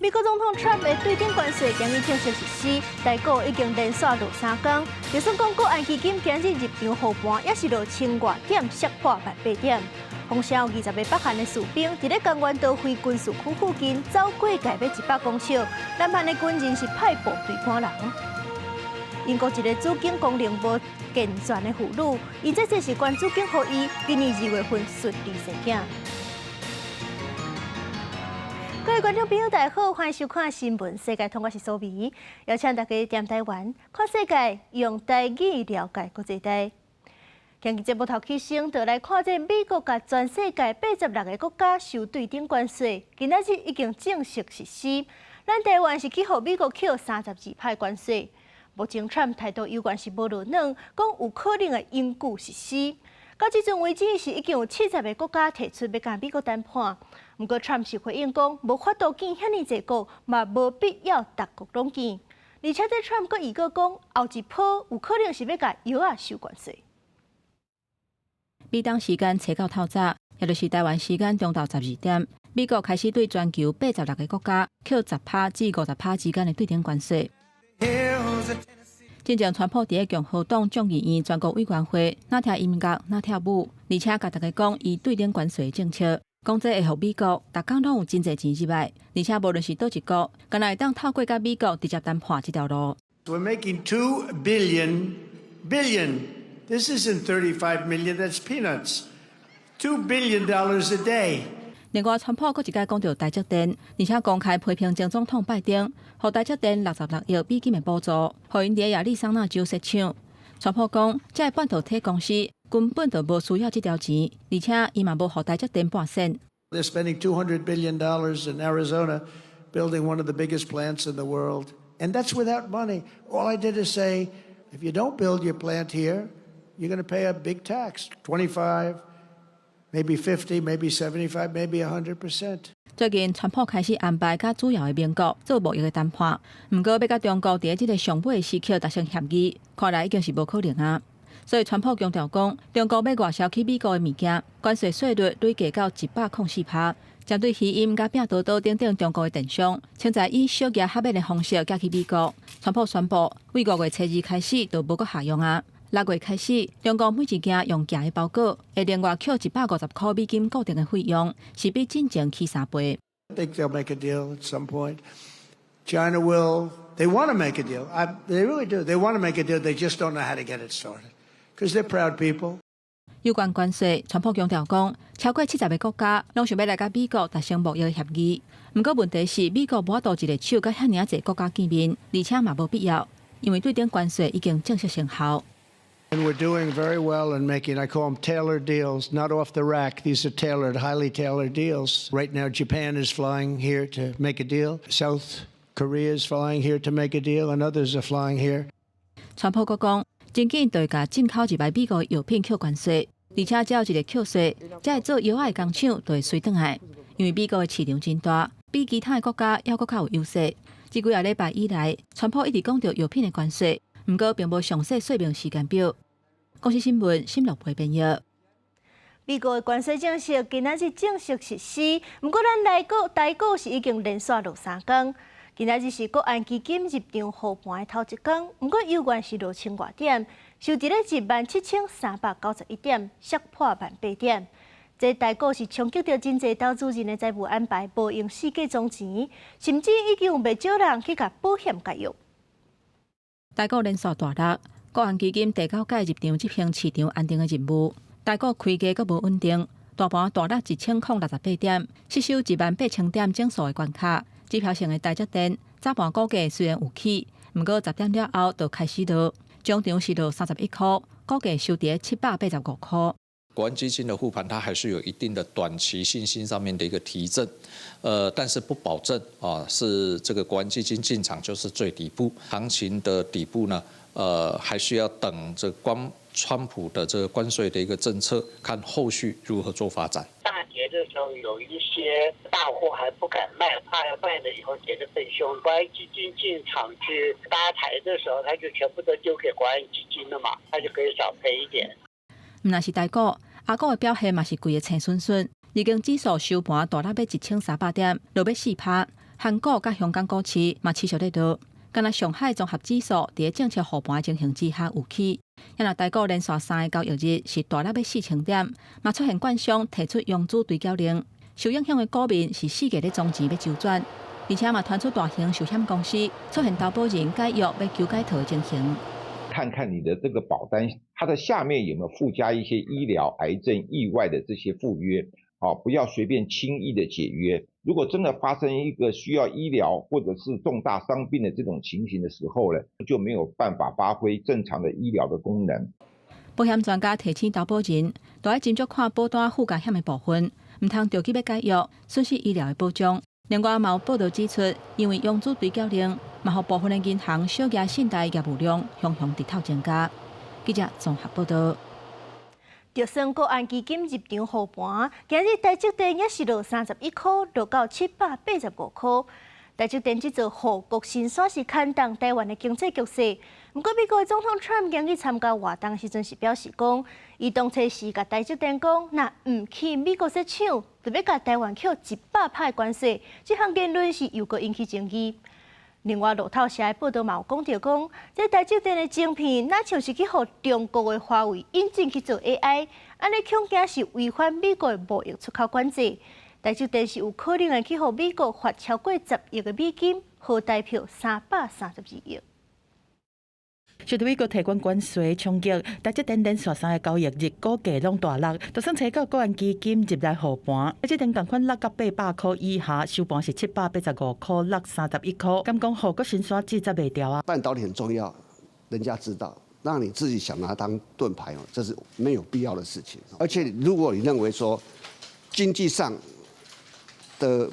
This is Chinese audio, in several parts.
美国总统 Trump 的对顶关税今日正式实施，台股已经连续落3天。就算讲国安基金今日入场后盘，也是落千外点，摔破1,800点。风声有20个北韩的士兵伫咧江原道飞军事区附近走过界要100公尺，南韩的军人是派部队赶人。英国一个主警功能无健全的妇女，因这是关主警予伊今年2月份顺利生囝。各位观众朋友，大家好，欢迎收看《新闻世界通》，我是苏眉，邀请大家踮台湾看世界，用台语了解国际大。今日节目头起先，就来看这美国甲全世界86个国家收对顶关税，今仔日已经正式实施。咱台湾是去予美国扣32%关税。目前 Trump 态度有关是无论软，讲有可能会永久实施。到即阵为止，是已经有70个国家提出要甲美国谈判。不过 Trump 是回应讲，无法度见遐尼济国，嘛无必要逐国拢见。而且这 Trump 佫预告讲，后一波有可能是要甲药仔收关税。美东时间7到透早，也就是台湾时间中昼12点，美国开始对全球86个国家扣10%至50%之间的对顶关税。真正川普伫共和党众议院全国委员会，哪听音乐，哪跳舞，而且甲大家讲伊对顶关税政策，讲这会互美国逐工拢有真侪钱入来，而且无论是倒一国，敢若会当透过甲美国直接谈判这条路。We're making $2 billion. This isn't 35 million. That's peanuts. $2 billion a day. 另外，川普佫一解讲到台积电，而且公开批评前总统拜登，予台积电66亿美金的补助，予因伫亚利桑那州设厂。川普讲，这个半导体公司根本就无需要这条钱，而且伊嘛无予台积电半仙。They're spending $200 billion in Arizona building one of the biggest plants in the world, and that's without money. All I did is say, if you don't build your plant here, you're going to pay a big tax, 25%.Maybe 50, maybe 75, maybe 100%. 最近，川普开始安排甲主要的盟国做贸易的谈判，不过要甲中国伫即个上尾的时刻达成协议，看来已经是无可能啊。所以川普强调讲，中国要外销去美国的物件，关税税率累加到104%。针对鱼鹰甲拼多多等等中国的电商，现在以小额合约的方式寄去美国。川普宣布，为5月初2开始就无阁下用啊。6月开始，中国每一件用寄的包裹会另外扣150块美金固定的费用，是比进前起3倍。I think they'll make a deal at some point. China will. They want to make a deal. They really do. They want to make a deal. They just don't know how to get it started. Because they're proud people. 有关关税，川普强调讲，超过70个国家拢想要来甲美国达成贸易的协议。不过问题是，美国无法度一个手甲遐尔侪国家见面，而且嘛无必要，因为对顶关税已经正式生效。And we're doing very well in making, I call them tailored deals, not off the rack. These are tailored, highly tailored deals. Right now, Japan is flying here to make a deal. South Korea is flying here to make a deal, and others are flying here. 川普佫讲，真紧就会甲进口入来美国药品扣关税，而且只要一个扣税，才会做药仔的工厂就会随转来，因为美国的市场真大，比其他的国家还佫较有优势。这几个礼拜以来，川普一直讲到药品的关税。不过，并无详细说明时间表。公司新闻新乐培编译。美国的关税政策今仔日正式实施，不过咱台股是已经连续落3天。今仔日是国安基金入场后盘的头一天，不过有关是落千外点，收伫咧17391点，摔破1,800点。这台股是冲击到真侪投资人的财务安排，无用四界总钱，甚至已经有不少人去甲保险解约。台股连续大落，国安基金提高介入场执行市场安定的任务。台股开价阁无稳定，大盘大落1068点，失守18000点整数的关卡。指标性的台积电早盘股价虽然有起，不过10点了后就开始落，中场是落31块，股价收跌785块。国安基金的护盘，它还是有一定的短期信心上面的一个提振，但是不保证啊，是这个国安基金进场就是最底部，行情的底部呢，还需要等这川普的这个关税的一个政策，看后续如何做发展。大跌的时候，有一些大户还不敢卖，怕卖了以后跌得更凶。国安基金进场去搭台的时候，他就全部都丢给国安基金了嘛，他就可以少赔一点。那是台股。阿股的表现嘛是规个青顺顺，日经指数收盘大落要1300点，落要4%，韩国甲香港股市嘛持续在倒。敢若上海综合指数伫政策护盘情形之下有起，也若台股连续3个交易日是大粒的4000点，嘛出现券商提出融资追缴令，受影响的股民是4个咧总钱要周转，而且嘛传出大型寿险公司出现投保人解约要求解套的情形。看看你的这个保单，它的下面有没有附加一些医疗、癌症、意外的这些附约，不要随便轻易的解约。如果真的发生一个需要医疗或者是重大伤病的这种情形的时候呢，就没有办法发挥正常的医疗的功能。保险专家提醒投保人，都要斟酌看保单附加险的部分，唔通着急要解约，损失医疗的保障。另外，有报道指出，因为融资追缴令，嘛互部分的银行小额信贷业务量向日头增加。记者综合报道。就算国安基金入场护盘，今日台积电也是落31块，落到785块。台积电这座护国神山是牵动台湾的经济局势。不过，美国总统 Trump 今日参加活动时阵是表示讲，伊当初是甲台积电讲，若唔去美国设厂，就要甲台湾扣100%的关税。这项言论是又搁引起争议。另外，路透社的报道嘛有讲到讲，这台积电的晶片，哪像是去互中国的华为引进去做 AI， 安尼恐惊是违反美国的贸易出口管制。台积电是有可能会去互美国罚超过10亿的美金，和代票332亿。受到美国提关税冲击，台积电连续3个交易日股价拢大落，就算找到国安基金入来护盘，台积电同款落到800块以下，收盘是785块，落31块。敢讲护国神山制作袂掉啊？半导体很重要，人家知道，让你自己想拿它当盾牌哦，这是没有必要的事情。而且如果你认为说经济上的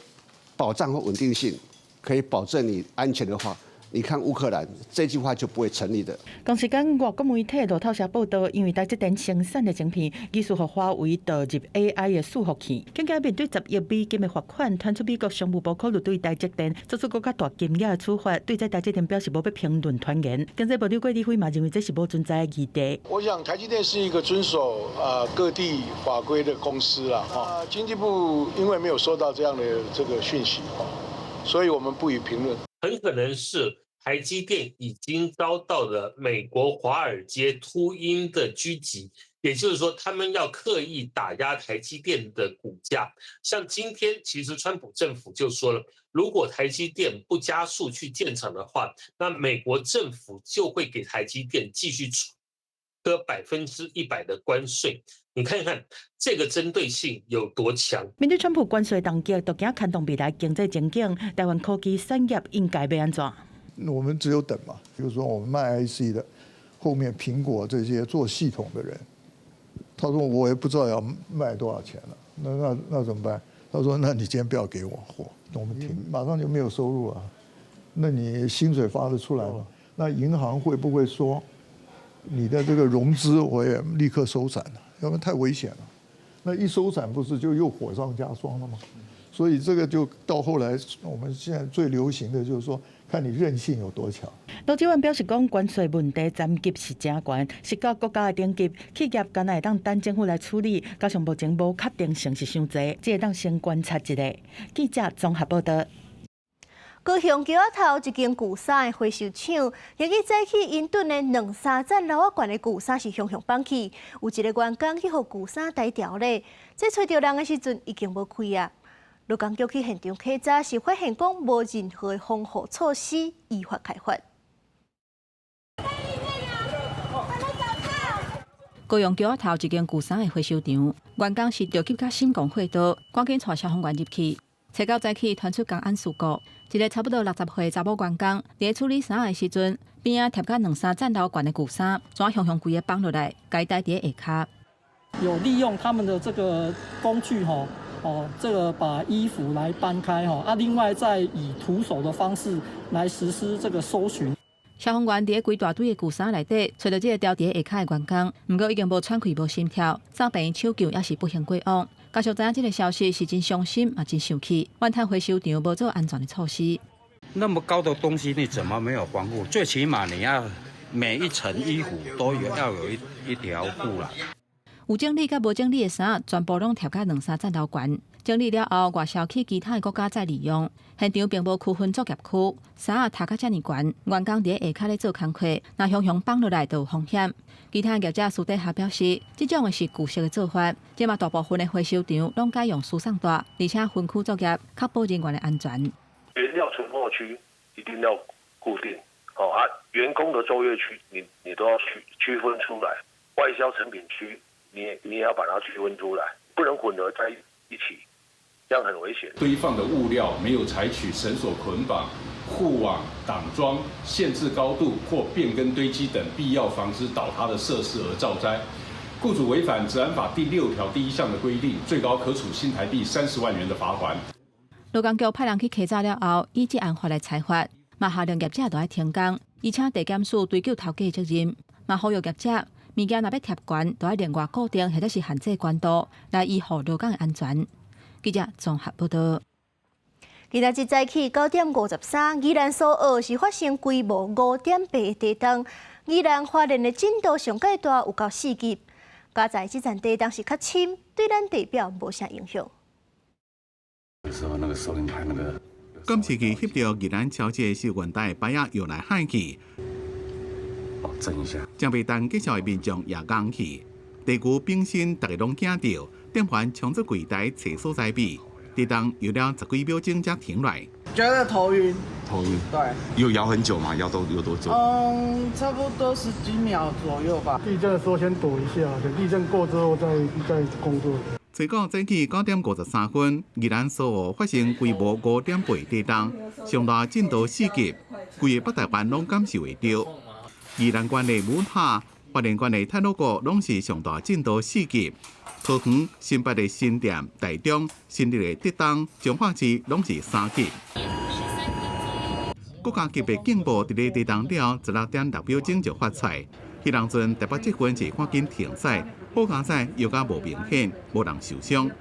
保障和稳定性可以保证你安全的话，你看乌克兰这句话就不会成立的。同时间，外国媒体路透社报道，因为台积电生产的晶片技术和华为导入 AI 的伺服器，更加面对10亿美金的罚款，传出美国商务部考虑对台积电做出更加大金额的处罚。对这台积电表示无要评论传言。经济部长郭立辉嘛认为这是无存在的议题。我想台积电是一个遵守各地法规的公司啦，经济部因为没有收到这样的这个讯息，所以我们不予评论。很可能是台积电已经遭到了美国华尔街秃鹰的狙击，也就是说，他们要刻意打压台积电的股价。像今天，其实川普政府就说了，如果台积电不加速去建厂的话，那美国政府就会给台积电继续科100%的关税。你看看这个针对性有多强？面对川普关税当局，都惊牵动未来经济前景，台湾科技产业应该要安怎？我们只有等嘛，比如说我们卖 IC 的，后面苹果这些做系统的人，他说我也不知道要卖多少钱了，那怎么办？他说那你今天不要给我货，我们停，马上就没有收入啊。那你薪水发得出来吗？那银行会不会说你的这个融资我也立刻收伞了？要不然太危险了。那一收伞不是就又火上加霜了吗？所以这个就到后来，我们现在最流行的就是说，看你韧性有多强。罗志文表示讲，关税问题占级是真悬，是到国家的顶级，企业敢会当等政府来处理，加上目前无确定性是伤济，只会当先观察一下。记者综合报道。高雄桥仔头一间旧衫的回收厂，今日早起因顿的2-3层楼仔悬的旧衫是熊放起，有一个员工去互旧衫抬掉咧，这找到人的时阵已经无开啊。劳工局去现场勘查，是发现讲无任何的防护措施，依法开发。高雄桥仔头一间旧衫的回收场，员工是着急甲心肝火刀，赶紧带消防员入去。找到早起传出公安事故，一个差不多60岁查某员工伫处理衫的时阵，边仔贴甲2-3层楼悬的旧衫，怎熊规个放落来，该戴伫下骹。有利用他们的这个工具这个把衣服来搬开另外再以徒手的方式来实施这个搜寻。消防员伫规大堆的旧衫内底找到这个掉伫下骹的员工，不过已经无喘气、无心跳，送病院抢救也是不幸过往。家属知影这个消息是真伤心，也真生气。怨叹回收场无做安全的措施。那么高的东西你怎么没有防护？最起码你要每一层衣服都要有一条布啦。有整理甲无整理的衫，全部拢贴甲2-3层楼悬。整理了后，外销去其他国家再利用。现场并无区分作业区，山啊塔甲遮尔悬，员工伫下骹咧做工课，若向向放落来就有风险。其他业者私底下表示，这种是旧式的做法，即嘛大部分的回收场拢改用输送带，而且分区作业，确保人员的安全。原料存货区一定要固定，员工的作业区你都要区分出来，外销成品区你也要把它区分出来，不能混合在一起，这样很危险。堆放的物料没有采取绳索捆绑、护网、挡桩、限制高度或变更堆积等必要防止倒塌的设施而造灾，雇主违反治安法第6条第1项的规定，最高可处新台币30万元的罚款。劳工局派人去稽查了后，以这案法来裁罚，嘛下令业者都要停工，而且地检署追究头家的责任，嘛呼吁业者物件若要贴悬，都要另外固定或者是限制悬度，来维护劳工的安全。记者综合报道。今仔日早起9点53，宜兰苏澳是发生规模5.8的地震，宜兰花莲的震度上介大，有到4级。加在这阵地震是较深，对咱地表无啥影响。有时候那个收音台那个。今次去翕到宜兰超市受源带摆啊又来喊去，震一下。将被单介绍的民众也讲去，地区本身大家拢惊到，电环冲出柜台找所在比，地震有了10几秒钟才停来。觉得头晕。头晕。对。有摇很久吗？摇都有多久？差不多10几秒左右吧。地震的时候先躲一下，等地震过之后再工作。最高早起9点53分，宜兰苏澳发生规模5.8地震，上大震度4级，规个北台湾拢感受会到。宜兰县的武塔、花莲县的太鲁阁拢是上大震度4级，桃园、新北的新店、台中、新竹的竹东、彰化市拢是3级。国家级别警报伫个地震了16点6秒钟就发出，迄当阵台北积分是赶紧停赛。好加赛又甲无明显，无人受伤。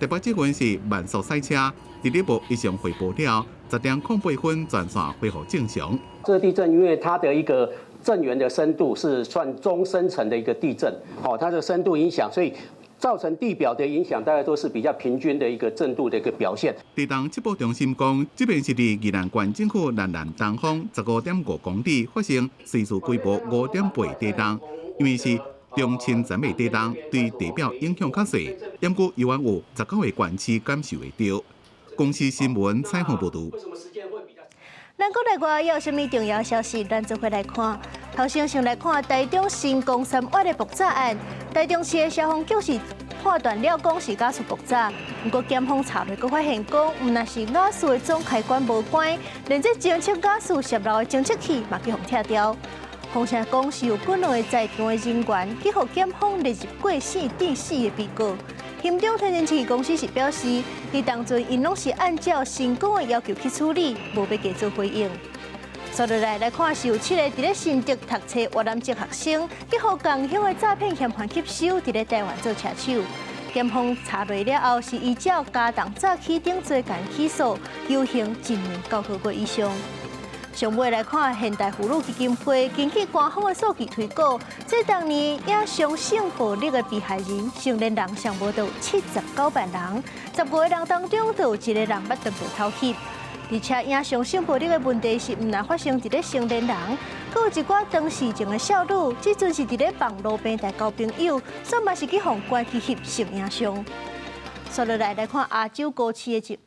台北这份是慢速赛车，伫咧无异常回报了10点08分全线恢复正常。这个地震因为它的一个震源的深度是算中深层的一个地震，它的深度影响，所以造成地表的影响大概都是比较平均的一个震度的一个表现。地震接报中心讲，这边是伫宜兰县政府南南东方15.5公里发生时速规模5.8地震，因为是中深层的地震对地表影响较小，不过依然有19个县市感受会到。公司新闻采访报道。咱国内外有啥物重要消息？咱做伙来看。头先来看台中新光3挖的爆炸案，台中市的消防局是判断了讲是瓦斯爆炸，不过检方查落，佫发现讲，毋但是瓦斯的总开关无关，连这侦测瓦斯泄漏的侦测器嘛去互拆掉。况且讲是有几两个在场的人员去互检方列入过死第4的被告。行政天然气公司是表示，伫当阵因拢是按照新讲的要求去处理，无要加做回应。接落来看是有7个伫咧新竹读册越南籍学生，去互共乡的诈骗嫌犯吸收，伫咧台湾做车手。检方查落了后，是依照加重诈欺等罪间起诉，求刑1年9个月以上。上尾来看，现代妇女基金会根据官方的数据推估，这当年影伤性暴力的被害人，成年人上无到79万人，15个人当中就有1个人捌当被偷袭。而且影伤性暴力的问题是毋但发生伫咧成年人，佫有一寡当事情的少女，即阵是伫咧网络平台交朋友，煞嘛是去互关去翕性影像。接落来看亚洲股市的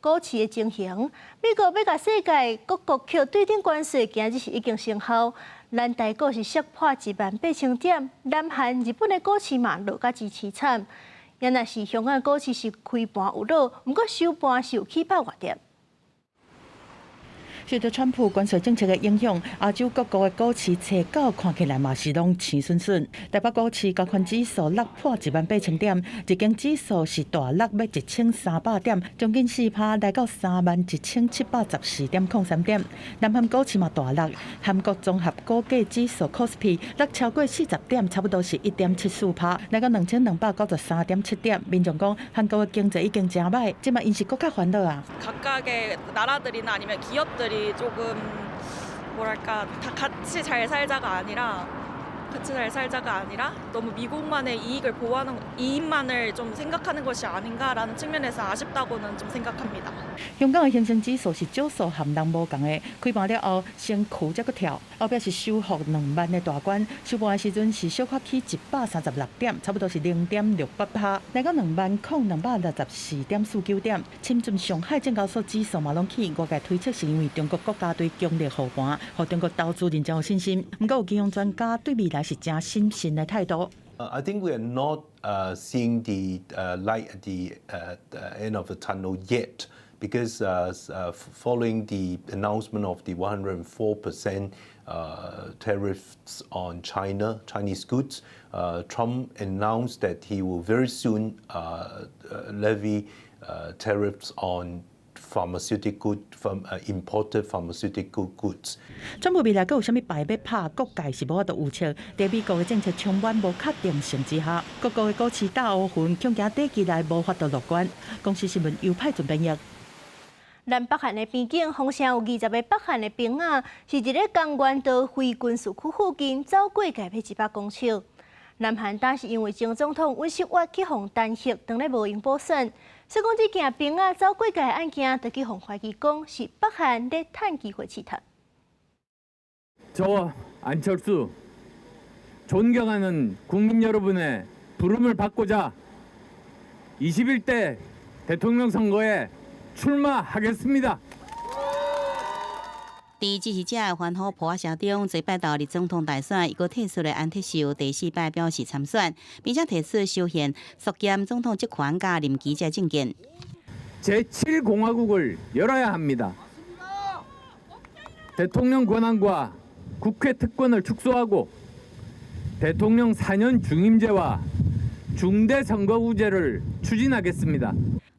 情形。美国要甲世界各国扣对等关税，今日是已经生效。咱台股是摔破18000点，南韩、日本的股市嘛落甲真凄惨。也若是香港的股市是开盘有落，不过收盘是有起8外点。受到川普关税政策的影响，亚洲各国的股市初九看起来嘛是拢青顺顺。台北股市加权指数落破18000点，日经指数是大落要1300点，将近4%来到31714.03点。南韩股市嘛大落，韩国综合股价指数 KOSPI 落超过40点，差不多是1.74%，来到2293.7点。民众讲韩国的经济已经真歹，即嘛因是更较烦恼啊。 나라들이나 아니면 기업들이 조금 뭐랄까 다 같이 잘 살자가 아니라 잘 살자가 아니라 너무 미국만의 이익을 보호하는 이익만을 좀 생각하는 것이 아닌가라는 측면에서 아쉽다고는 좀 생각합니다. 香港的形成指数是少数含人无共的，开盘了后先哭才搁跳，后表是收复2万的大关，收盘的时阵是小发起136点，差不多是0.68%，来到20264.49点。深圳上海证交所指数嘛拢起，外界推测是因为中国国家队强烈护盘，互中国投资人真有信心。不过有金融专家对未来是真审慎的态度。I think we are not seeing the light at the end of the tunnel yet, because following the announcement of the 104% tariffs on Chinese goods, Trump announced that he will very soon levy tariffs on imported pharmaceutical goods. 川普未来阁有啥物牌要拍，各界是无法度预测。在美国的政策充满无确定性之下，各国的股市大乌云，恐惊短期内无法度乐观。公司新闻又派准编译。咱北韩的边境，风声有20个北韩的兵啊，是伫咧江原道非军事区附近走过界要100公尺。南韩当是因为前总统尹锡悦去互弹劾，当咧无用补选。所以讲，这件兵啊走过界的案件，就去互怀疑讲是北韩咧趁机会试探。 저와 안철수 존경하는 국민 여러분의 부름을 받고자 21대 대통령 선거에 출마하겠습니다. 伫支持者的欢呼破声中，这摆到立总统大选，一个退出的安铁秀第4摆表示参选，并且提出修宪缩减总统职权甲任期者政见。 제7공화국을 열어야 합니다. 대통령 권한과 국회 특권을 축소하고 대통령 4년 중임제와 중대선거구제를 추진하겠습니다.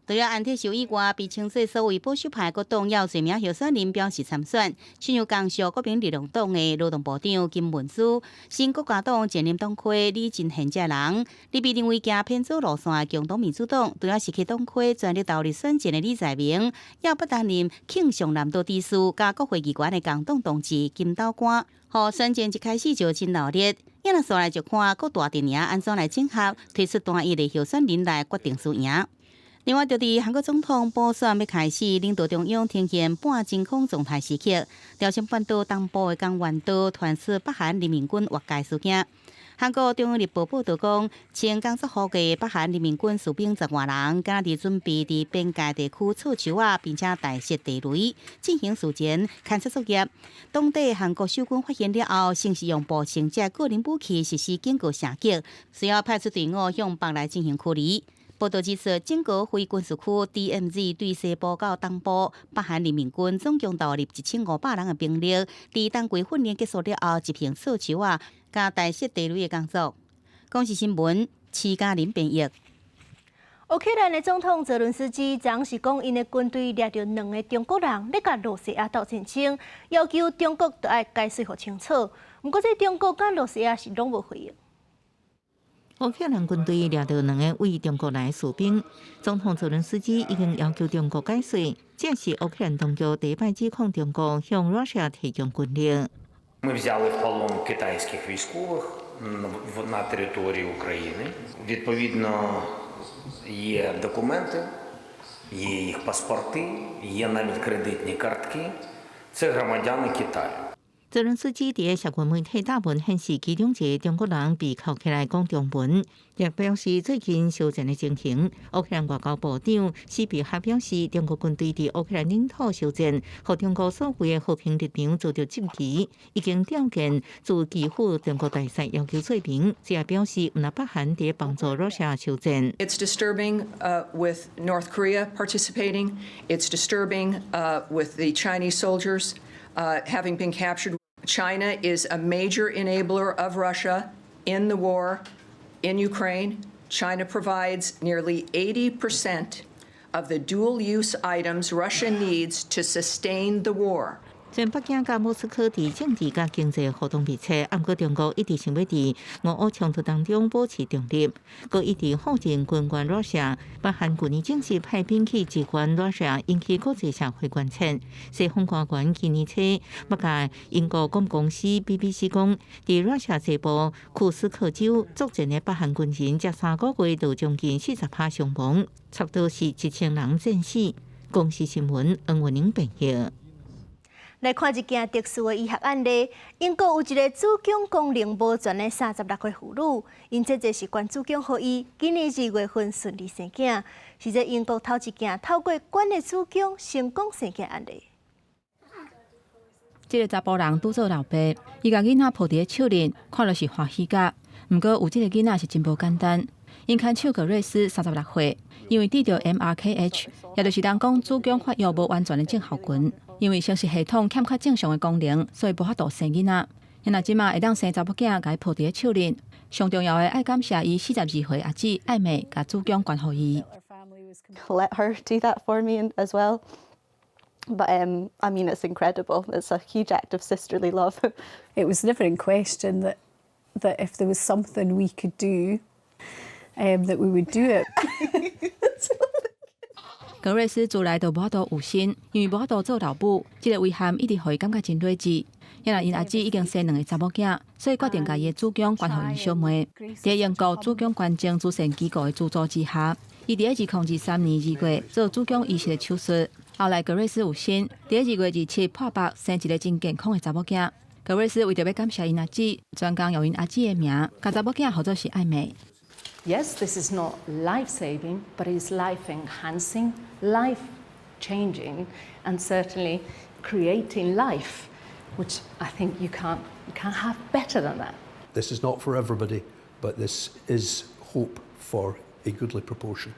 除了安铁秀以外，被称作所谓保守派各党也有侪名候选人表示参选，亲像江苏国民力量党的劳动部长金文书、新国家党前任党魁李进宪这人，你被认为行偏左路线的共同民主党，除了是去党魁全力投入选战的李在明，也不担任庆尚南道地区加国会议员的共党同志金斗官。和选战一开始就真闹热，也若说来就看各大阵营安怎来整合，推出单一的候选人来决定输赢。 另外，就伫韩国总统补选要开始，领导中央呈现半真空状态时刻，朝鲜半岛东部的江原道传出北韩人民军越界事件。韩国中央日报报道讲，穿工作服的北韩人民军士兵10多人，今日准备伫边界地区造桥啊，并且大设地雷，进行事前勘测作业。当地韩国守军发现了后，先是用步枪加个人武器实施警告射击，随后派出队伍向北来进行驱离。 报道指出，整个非军事区 DMZ 对西部到东部，北韩人民军总共投入1500人的兵力，伫当季训练结束了后，执行造桥啊、加大设地雷的工作。公视新闻徐嘉玲编译。乌克兰的总统泽伦斯基昨是讲，因的军队掠到2个中国人咧甲罗西亚斗战争，要求中国都要解释互清楚。不过，这中国甲罗西亚是拢无回应。 乌克兰军队掠到2个为中国来的士兵，总统泽伦斯基已经要求中国解释，这是乌克兰当局第一摆指控中国向罗西亚提供军力。Ми взяли в полон китайських військових на території України. Відповідно, є документи, є їх паспорти, є навіть кредитні картки. Це громадяни Китаю. 泽伦斯基伫社群媒体答问显示，其中一个中国人被铐起来讲中文，也表示最近肖战的情形。乌克兰外交部长斯皮哈表示，中国军队伫乌克兰领土肖战，和中国所谓的和平立场遭到质疑，已经调见驻基辅中国大使要求说明。这也表示，唔北韩伫帮助罗西亚肖战。It's disturbing with North Korea participating. It's disturbing with the Chinese soldiers having been captured. China is a major enabler of Russia in the war in Ukraine. China provides nearly 80% of the dual-use items Russia needs to sustain the war. 虽然北京甲莫斯科伫政治甲经济互动密切，不过中国一直想要伫俄乌冲突当中保持中立，佮一直否认军援罗西亚，北韩去年正式派兵去支援罗西亚，引起国际社会关切。西方官员今年初，北介英国广播公司 BBC 讲，伫罗西亚西部库斯克州作战的北韩军人，才3个月就将近40%伤亡，差不多是1000人战死。公司新闻黄文玲报道。来看一件特殊的医学案例，英国有一个子宫功能无全的36岁妇女，因这是管子宫给伊，今年2月份顺利生囝，是这英国头一件透过管的子宫成功生囝案例。这个查甫人拄做老爸，伊甲囡仔抱伫手里，看落是欢喜甲。毋过有这个囡仔是真无简单，因牵手格瑞斯36岁，因为得到 MRKH， 也就是人讲子宫发育无完全的症候群。因为生殖系统欠缺正常的功能，所以无法度生囡仔。因若即马会当生查某囝，甲伊抱伫手里。上重要的爱感谢伊42岁阿姊艾美，甲子宫管好伊。Let her do that for me as well. But I mean, it's incredible. It's a huge act of sisterly love. It was never in question that if there was something we could do, that we would do it. 格瑞斯自来就无法度有心，因为无法度做老母，这个遗憾一直互伊感觉真励志。因为因阿姊已经生2个查某囝，所以决定家伊的子宫捐互因小妹。在英国子宫捐赠慈善机构的资助之下，伊伫2023年2月做子宫移植的手术。后来格瑞斯有心，伫2月27破腹生一个真健康的查某囝。格瑞斯为着要感谢因阿姊，专工用因阿姊的名，甲查某囝号做是艾美。Yes, this is not life-saving, but it's life-enhancing, life-changing, and certainly creating life, which I think you can't have better than that. This is not for everybody, but this is hope for a goodly proportion.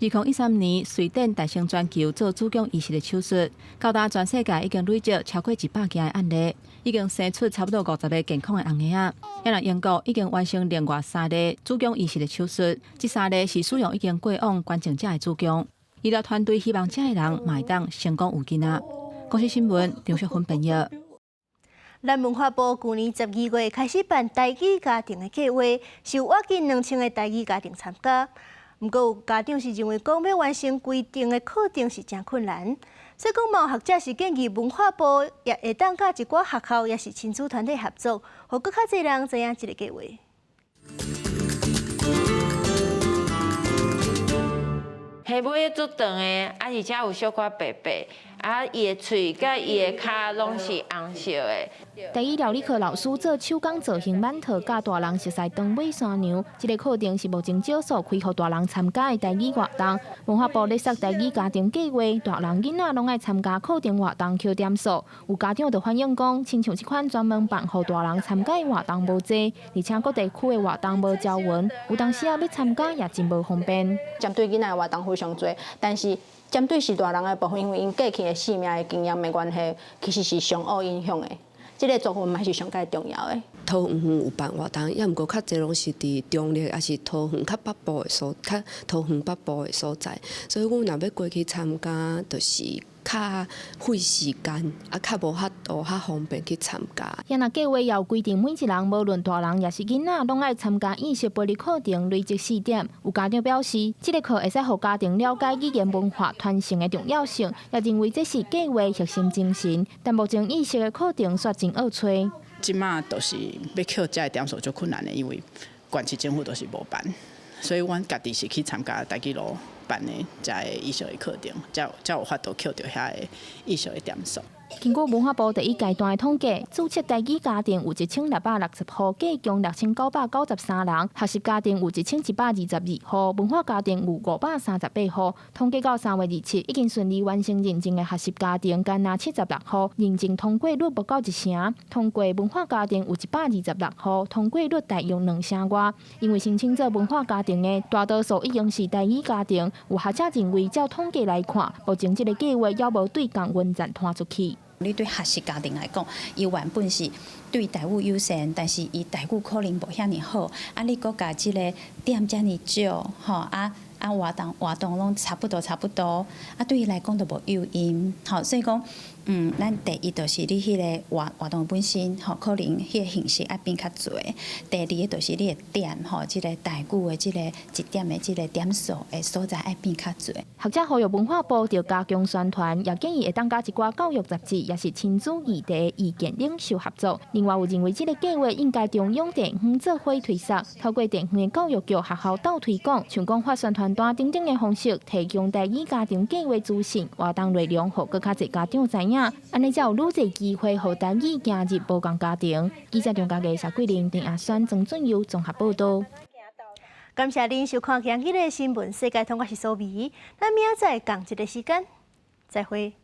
2013年，瑞典大兴全球做子宫移植的手术，到达全世界已经累积超过100件的案例，已经生出差不多50个健康的红婴仔。因为英国已经完成另外3例子宫移植的手术，这3例是使用已经过往捐赠者的子宫。医疗团队希望这个人嘛会当成功有囡仔。公司新闻张淑芬编译。咱文化部去年12月开始办台语家庭的计划，是有约近2000个台语家庭参加。不过有家长是认为讲要完成规定的课程是真困难，所以讲某学者是建议文化部也会当甲一寡学校也是亲子团体合作，互更较侪人知影这个计划。下尾足长的，而且有小可白白，伊的喙甲伊的骹拢是红色的。台语料理课老师做手工造型馒头，教大人熟悉长尾山羊。这个课程是目前少数开予大人参加的台语活动。文化部咧设台语家庭计划，大人囡仔拢爱参加课程活动扣点数。有家长就反映讲，亲像这款专门办予大人参加的活动无济，而且各地区的活动无条文，有当时要参加也真无方便。针对囡仔的活动非常多，但是针对是大人的部分，因为因过去的生命的经验的关系，其实是上恶影响的。这个作文还是上介重要的。桃园有办活动，也毋过较侪拢是伫中立，也是桃园较北部的所，较桃园北部的所在。所以阮若要过去参加，就是较费时间，较无法度较方便去参加。现那计划有规定，每一人无论大人也是囡仔，拢爱参加意识培育课程，累积4点。有家长表示，这个课会使互家庭了解语言文化传承的重要性，也认为这是计划核心精神。但目前意识的课程煞真恶找。即马都是要扣这个点数就困难的，因为县市政府都是无办，所以阮家己是去参加台语路办的这个艺术的课程，才有法度扣到遐个艺术的点数。经过文化部第一阶段的统计，注册台语家庭有1660户，计共6993人；学习家庭有1122户，文化家庭有538户。统计到3月27，已经顺利完成认证的学习家庭，干那76户，认证通过率不到1成。通过文化家庭有126户，通过率大约2成外。因为申请做文化家庭的大多数已经是台语家庭，有学者认为，照统计来看，目前这个计划还无对共运站拖出去。你对学习家庭来讲，伊原本是对台语优先，但是伊台语可能无遐尼好，你搁甲即个点遮尼少，活动拢差不多，对伊来讲都无诱因，所以讲咱第一就是你迄个活动本身吼，可能迄个形式要变较侪。第二个就是你的点吼，即个台语的即个一点的即个点数的所在要变较侪。学者呼吁文化部要加强宣传，也建议会当加一寡教育杂志，也是亲子议题意见领袖合作。另外，有认为即个计划应该中央电园做伙推测，透过电园的教育局学校斗推广，像讲发宣传单等等的方式，提供台语家庭计划资讯，活动内容，互更较侪家长知影。安尼才有愈侪机会，互台语行入无共家庭。记者中嘉义谢桂玲、陈亚轩、曾俊佑综合报道。感谢您收看今日的新闻世界，通我是苏眉，咱明仔载同一个时间再会。